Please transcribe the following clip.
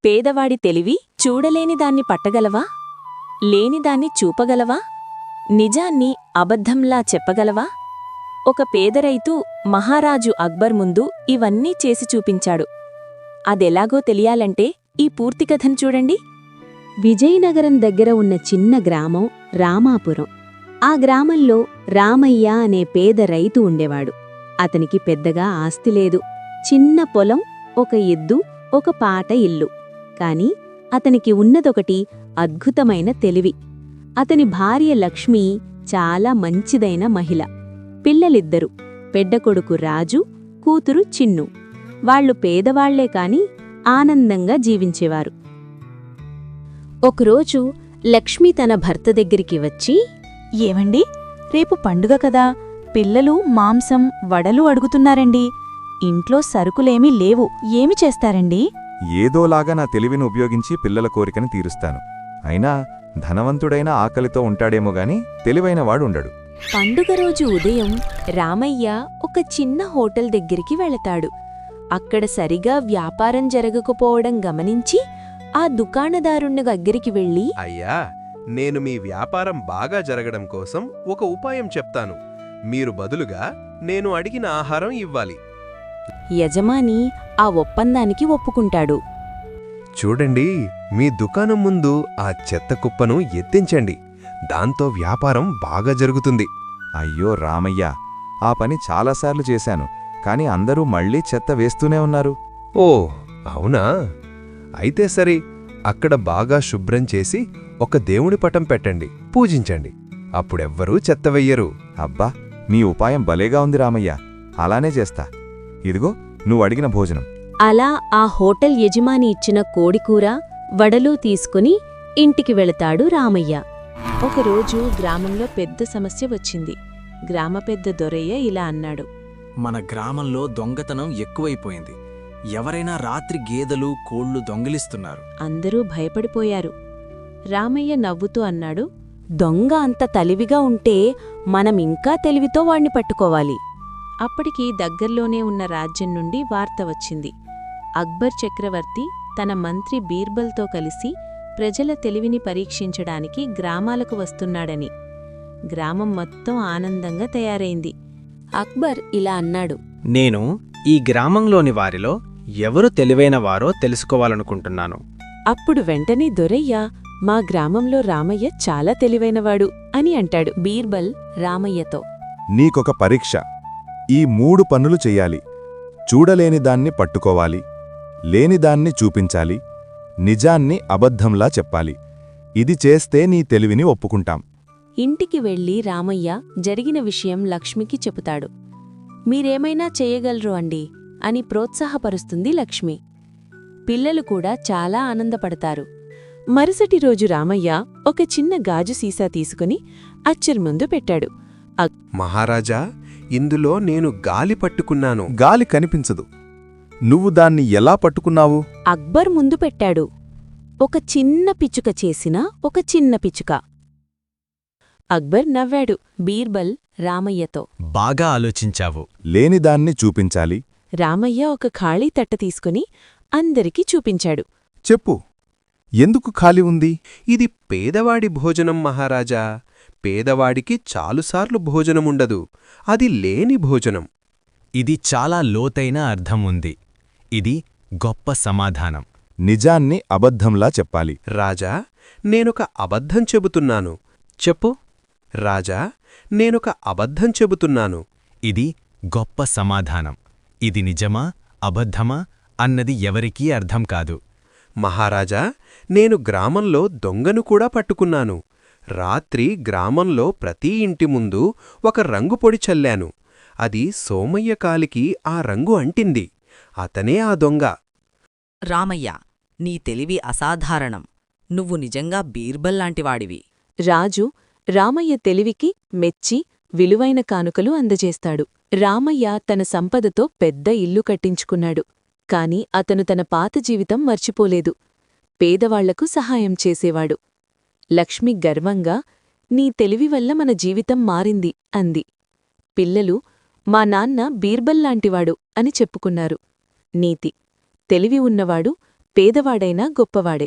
పేదవాడి తెలివి చూడలేనిదాన్ని పట్టగలవా? లేనిదాన్ని చూపగలవా? నిజాన్ని అబద్ధంలా చెప్పగలవా? ఒక పేదరైతు మహారాజు అక్బర్ ముందు ఇవన్నీ చేసి చూపించాడు. అదెలాగో తెలియాలంటే ఈ పూర్తికథను చూడండి. విజయనగరం దగ్గర ఉన్న చిన్న గ్రామం రామాపురం. ఆ గ్రామంలో రామయ్య అనే పేద రైతు ఉండేవాడు. అతనికి పెద్దగా ఆస్తి లేదు. చిన్న పొలం, ఒక ఎద్దు, ఒక పాట ఇల్లు. కాని అతనికి ఉన్నదొకటి అద్భుతమైన తెలివి. అతని భార్య లక్ష్మి చాలా మంచిదైన మహిళ. పిల్లలిద్దరు, పెద్ద కొడుకు రాజు, కూతురు చిన్ను. వాళ్లు పేదవాళ్లే కాని ఆనందంగా జీవించేవారు. ఒకరోజు లక్ష్మి తన భర్త దగ్గరికి వచ్చి, ఏవండి, రేపు పండుగ కదా, పిల్లలు మాంసం, వడలు అడుగుతున్నారండి. ఇంట్లో సరుకులేమీ లేవు, ఏమి చేస్తారండి? ఏదోలాగా నా తెలివిని ఉపయోగించి పిల్లల కోరికని తీరుస్తాను. అయినా ధనవంతుడైన ఆకలితో ఉంటాడేమోగాని తెలివైనవాడు ఉండడు. పండుగ రోజు ఉదయం రామయ్య ఒక చిన్న హోటల్ దగ్గరికి వెళతాడు. అక్కడ సరిగా వ్యాపారం జరగకపోవడం గమనించి ఆ దుకాణదారుణ్ణి దగ్గరికి వెళ్ళి, అయ్యా, నేను మీ వ్యాపారం బాగా జరగడం కోసం ఒక ఉపాయం చెప్తాను. మీరు బదులుగా నేను అడిగిన ఆహారం ఇవ్వాలి. యజమాని ఆ ఒప్పందానికి ఒప్పుకుంటాడు. చూడండి, మీ దుకాణం ముందు ఆ చెత్త కుప్పను ఎత్తించండి. దాంతో వ్యాపారం బాగా జరుగుతుంది. అయ్యో రామయ్య, ఆ పని చాలాసార్లు చేశాను, కాని అందరూ మళ్లీ చెత్త వేస్తూనే ఉన్నారు. ఓ అవునా? అయితే సరే, అక్కడ బాగా శుభ్రం చేసి ఒక దేవుడి పటం పెట్టండి, పూజించండి. అప్పుడెవ్వరూ చెత్త వెయ్యరు. అబ్బా, మీ ఉపాయం భలేగా ఉంది రామయ్య. అలానే చేస్తా. ఇదిగో నువ్వు అడిగిన భోజనం. అలా ఆ హోటల్ యజమాని ఇచ్చిన కోడికూర, వడలు తీసుకుని ఇంటికి వెళతాడు రామయ్య. ఒకరోజు గ్రామంలో పెద్ద సమస్య వచ్చింది. గ్రామ పెద్ద దొరయ్య ఇలా అన్నాడు. మన గ్రామంలో దొంగతనం ఎక్కువైపోయింది. ఎవరైనా రాత్రి గేదెలు, కోళ్లు దొంగిలిస్తున్నారు. అందరూ భయపడిపోయారు. రామయ్య నవ్వుతూ అన్నాడు, దొంగ అంత తెలివిగా ఉంటే మనమింకా తెలివితో వాణ్ణి పట్టుకోవాలి. అప్పటికి దగ్గర్లోనే ఉన్న రాజ్యం నుండి వార్త వచ్చింది. అక్బర్ చక్రవర్తి తన మంత్రి బీర్బల్తో కలిసి ప్రజల తెలివిని పరీక్షించడానికి గ్రామాలకు వస్తున్నాడని. గ్రామం మొత్తం ఆనందంగా తయారైంది. అక్బర్ ఇలా అన్నాడు, నేను ఈ గ్రామంలోని వారిలో ఎవరు తెలివైనవారో తెలుసుకోవాలనుకుంటున్నాను. అప్పుడు వెంటనే దొరయ్య, మా గ్రామంలో రామయ్య చాలా తెలివైనవాడు అని అంటాడు. బీర్బల్ రామయ్యతో, నీకొక పరీక్ష. ఈ 3 పనులు చెయ్యాలి. చూడలేనిదాన్ని పట్టుకోవాలి, లేనిదాన్ని చూపించాలి, నిజాన్ని అబద్ధంలా చెప్పాలి. ఇది చేస్తే నీ తెలివిని ఒప్పుకుంటాం. ఇంటికి వెళ్లి రామయ్య జరిగిన విషయం లక్ష్మికి చెబుతాడు. మీరేమైనా చెయ్యగలరు అండి అని ప్రోత్సాహపరుస్తుంది లక్ష్మి. పిల్లలు కూడా చాలా ఆనందపడతారు. మరుసటి రోజు రామయ్య ఒక చిన్న గాజు సీసా తీసుకుని అచ్చర్ ముందు పెట్టాడు. మహారాజా, ఇందులో నేను గాలి పట్టుకున్నాను. గాలి కనిపించదు. నువ్వు దాన్ని ఎలా పట్టుకున్నావు? అక్బర్ ముందు పెట్టాడు. ఒక చిన్న పిచ్చుక చేసిన ఒక చిన్న పిచ్చుక. అక్బర్ నవ్వాడు. బీర్బల్ రామయ్యతో, బాగా ఆలోచించావు. లేనిదాన్ని చూపించాలి. రామయ్య ఒక ఖాళీ తట్ట తీసుకుని అందరికీ చూపించాడు. చెప్పు, ఎందుకు ఖాళీ ఉంది? ఇది పేదవాడి భోజనం మహారాజా. పేదవాడికి చాలుసార్లు భోజనముండదు. అది లేని భోజనం. ఇది చాలా లోతైన అర్థం ఉంది. ఇది గొప్ప సమాధానం. నిజాన్ని అబద్ధంలా చెప్పాలి. రాజా, నేనొక అబద్ధం చెబుతున్నాను. చెప్పు. రాజా, నేనొక అబద్ధం చెబుతున్నాను. ఇది గొప్ప సమాధానం. ఇది నిజమా, అబద్ధమా అన్నది ఎవరికీ అర్థం కాదు. మహారాజా, నేను గ్రామంలో దొంగను కూడా పట్టుకున్నాను. రాత్రి గ్రామంలో ప్రతి ఇంటి ముందు ఒక రంగు పొడి చల్లాను. అది సోమయ్య కాలికి ఆ రంగు అంటింది. అతనే ఆ దొంగ. రామయ్య, నీ తెలివి అసాధారణం. నువ్వు నిజంగా బీర్బల్ లాంటివాడివి. రాజు రామయ్య తెలివికి మెచ్చి విలువైన కానుకలు అందజేస్తాడు. రామయ్య తన సంపదతో పెద్ద ఇల్లు కట్టించుకున్నాడు. కాని అతను తన పాత జీవితం మర్చిపోలేదు. పేదవాళ్లకు సహాయం చేసేవాడు. లక్ష్మి గర్వంగా, నీ తెలివి వల్ల మన జీవితం మారింది అంది. పిల్లలు, మా నాన్న బీర్బల్ లాంటివాడు అని చెప్పుకున్నారు. నీతి: తెలివి ఉన్నవాడు పేదవాడైనా గొప్పవాడే